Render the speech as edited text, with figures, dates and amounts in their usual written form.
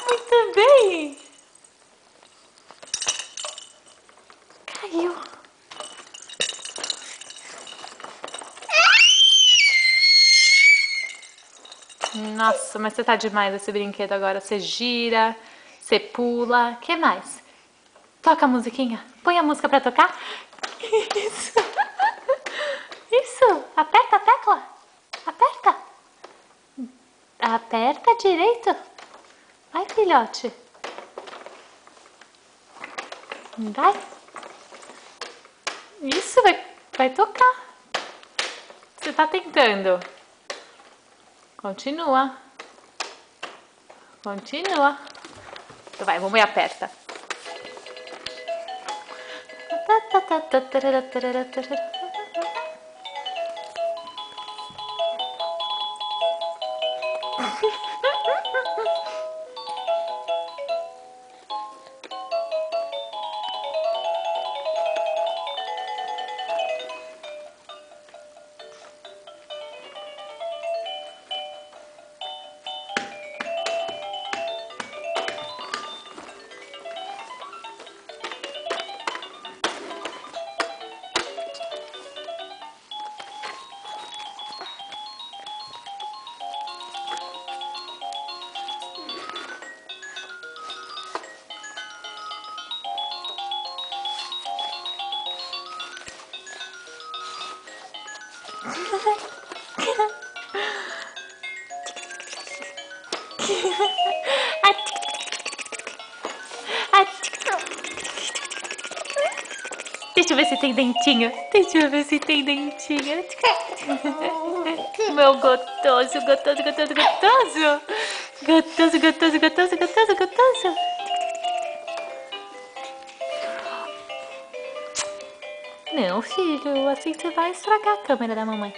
Muito bem. Caiu. Nossa, mas você tá demais esse brinquedo agora. Você gira, você pula. O que mais? Toca a musiquinha. Põe a música pra tocar. Isso. Isso. Aperta a tecla. Aperta. Aperta direito. Vai, filhote. Vai. Isso, vai tocar. Você tá tentando. Continua. Continua. Então vai, vamos e aperta. Deixa eu ver se tem dentinho. Deixa eu ver se tem dentinho. Meu gostoso, gostoso, gostoso, gostoso. Gostoso, gostoso, gostoso, gostoso, gostoso. Não, filho, assim você vai estragar a câmera da mamãe.